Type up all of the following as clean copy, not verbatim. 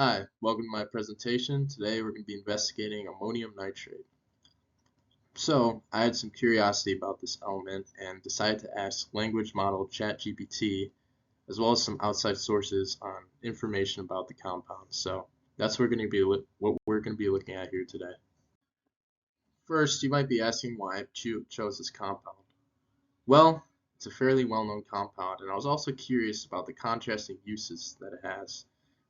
Hi, welcome to my presentation. Today we're going to be investigating ammonium nitrate. So, I had some curiosity about this element and decided to ask language model ChatGPT as well as some outside sources on information about the compound. So, that's what we're going to be looking at here today. First, you might be asking why I chose this compound. Well, it's a fairly well-known compound, and I was also curious about the contrasting uses that it has.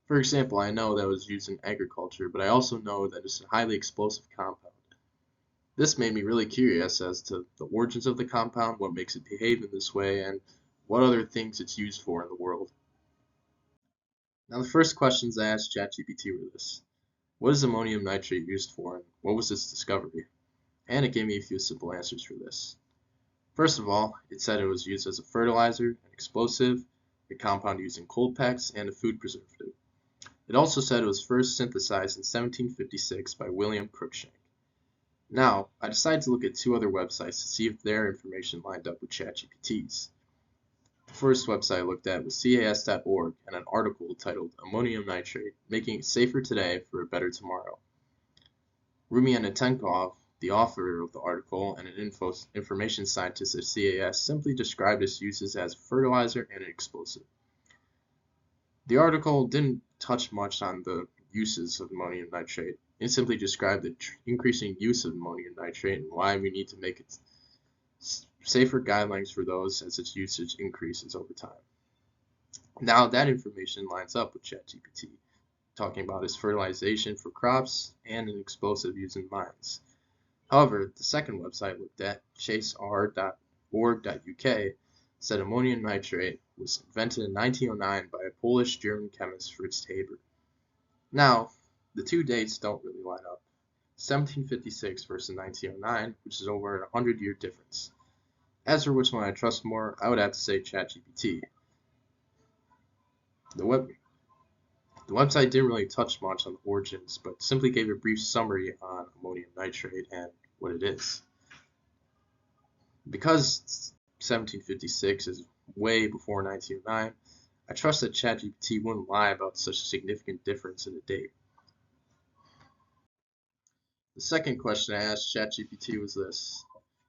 For example, I know that it was used in agriculture, but I also know that it's a highly explosive compound. This made me really curious as to the origins of the compound, what makes it behave in this way, and what other things it's used for in the world. Now, the first questions I asked ChatGPT were this: what is ammonium nitrate used for, and what was its discovery? And it gave me a few simple answers for this. First of all, it said it was used as a fertilizer, an explosive, a compound used in cold packs, and a food preservative. It also said it was first synthesized in 1756 by William Cruikshank. Now, I decided to look at two other websites to see if their information lined up with ChatGPT's. The first website I looked at was cas.org and an article titled Ammonium Nitrate, Making It Safer Today for a Better Tomorrow. Rumian Atenkov, the author of the article and an information scientist at CAS, simply described its uses as fertilizer and an explosive. The article didn't touch much on the uses of ammonium nitrate. It simply described the increasing use of ammonium nitrate and why we need to make it safer guidelines for those as its usage increases over time. Now that information lines up with ChatGPT, talking about its fertilization for crops and an explosive used in mines. However, the second website I looked at, chaser.org.uk, said ammonium nitrate was invented in 1909 by a Polish-German chemist Fritz Haber. Now, the two dates don't really line up. 1756 versus 1909, which is over a 100-year difference. As for which one I trust more, I would have to say ChatGPT. The website didn't really touch much on the origins, but simply gave a brief summary on ammonium nitrate and what it is. Because 1756 is way before 1909, I trust that ChatGPT wouldn't lie about such a significant difference in the date. The second question I asked ChatGPT was this: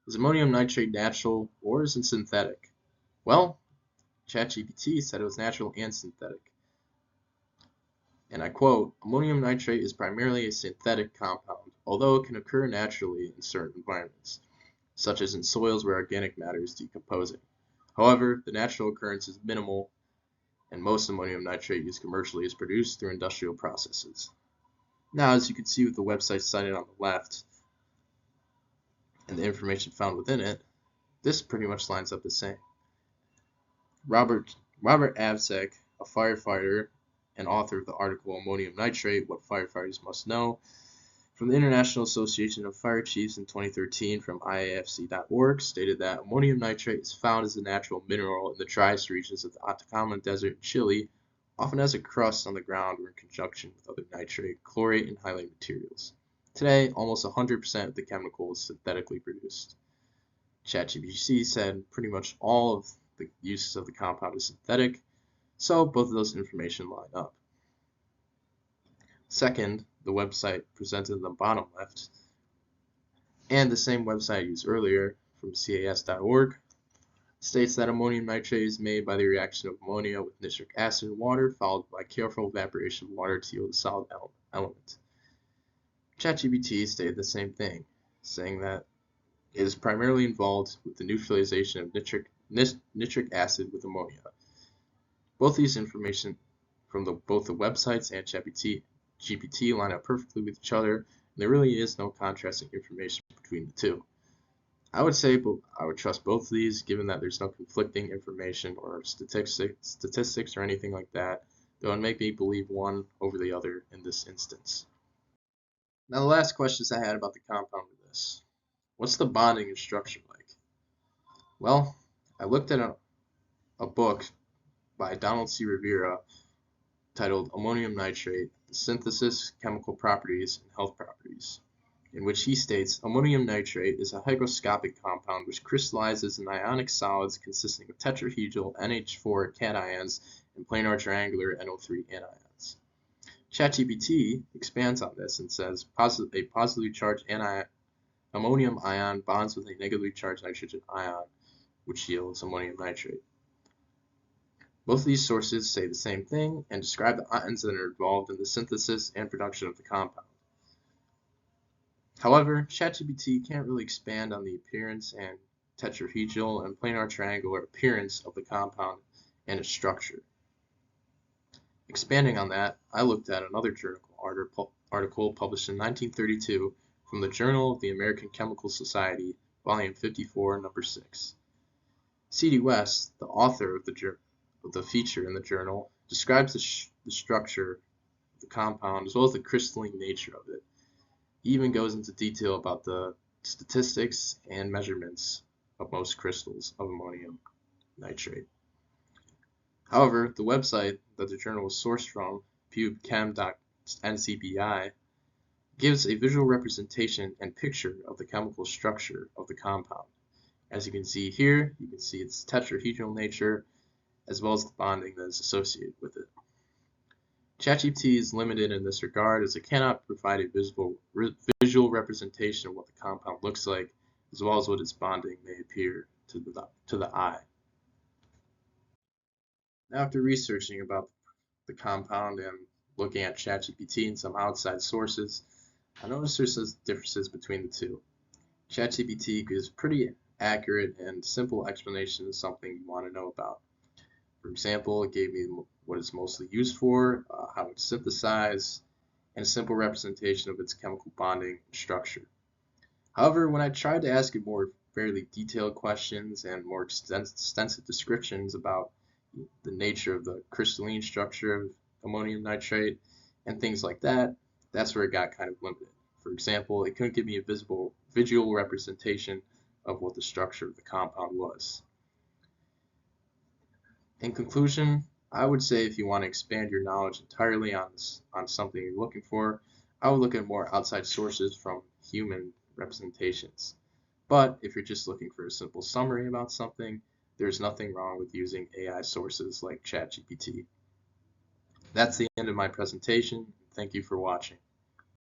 is ammonium nitrate natural or is it synthetic? Well, ChatGPT said it was natural and synthetic. And I quote, ammonium nitrate is primarily a synthetic compound, although it can occur naturally in certain environments, such as in soils where organic matter is decomposing. However, the natural occurrence is minimal, and most ammonium nitrate used commercially is produced through industrial processes. Now, as you can see with the website cited on the left and the information found within it, this pretty much lines up the same. Robert Avsek, a firefighter and author of the article Ammonium Nitrate, What Firefighters Must Know, from the International Association of Fire Chiefs in 2013 from IAFC.org, stated that ammonium nitrate is found as a natural mineral in the driest regions of the Atacama Desert in Chile, often as a crust on the ground or in conjunction with other nitrate, chlorate, and highlight materials. Today, almost 100% of the chemical is synthetically produced. ChatGPT said pretty much all of the uses of the compound is synthetic, so both of those information line up. Second, the website presented in the bottom left, and the same website I used earlier from cas.org, states that ammonium nitrate is made by the reaction of ammonia with nitric acid and water, followed by careful evaporation of water to yield a solid element. ChatGPT stated the same thing, saying that it is primarily involved with the neutralization of nitric acid with ammonia. Both these information from both the websites and ChatGPT line up perfectly with each other, and there really is no contrasting information between the two. I would say I would trust both of these, given that there's no conflicting information or statistics or anything like that would make me believe one over the other in this instance. Now, the last questions I had about the compound were this: what's the bonding and structure like? Well, I looked at a book by Donald C. Rivera titled Ammonium Nitrate: The Synthesis, Chemical Properties, and Health Properties, in which he states ammonium nitrate is a hygroscopic compound which crystallizes in ionic solids consisting of tetrahedral NH4 cations and planar triangular NO3 anions. ChatGPT expands on this and says a positively charged ammonium ion bonds with a negatively charged nitrogen ion, which yields ammonium nitrate. Both of these sources say the same thing and describe the ions that are involved in the synthesis and production of the compound. However, ChatGPT can't really expand on the appearance and tetrahedral and planar triangular appearance of the compound and its structure. Expanding on that, I looked at another journal article published in 1932 from the Journal of the American Chemical Society, volume 54, number 6. C.D. West, the author of the feature in the journal, describes the structure of the compound as well as the crystalline nature of it. He even goes into detail about the statistics and measurements of most crystals of ammonium nitrate. However, the website that the journal was sourced from, pubchem.ncbi, gives a visual representation and picture of the chemical structure of the compound. As you can see here, you can see its tetrahedral nature as well as the bonding that is associated with it. ChatGPT is limited in this regard as it cannot provide a visual representation of what the compound looks like, as well as what its bonding may appear to the eye. After researching about the compound and looking at ChatGPT and some outside sources, I noticed there's some differences between the two. ChatGPT gives pretty accurate and simple explanation of something you want to know about. For example, it gave me what it's mostly used for, how it's synthesized, and a simple representation of its chemical bonding structure. However, when I tried to ask it more fairly detailed questions and more extensive descriptions about the nature of the crystalline structure of ammonium nitrate and things like that, that's where it got kind of limited. For example, it couldn't give me a visual representation of what the structure of the compound was. In conclusion, I would say if you want to expand your knowledge entirely on something you're looking for, I would look at more outside sources from human representations. But if you're just looking for a simple summary about something, there's nothing wrong with using AI sources like ChatGPT. That's the end of my presentation. Thank you for watching.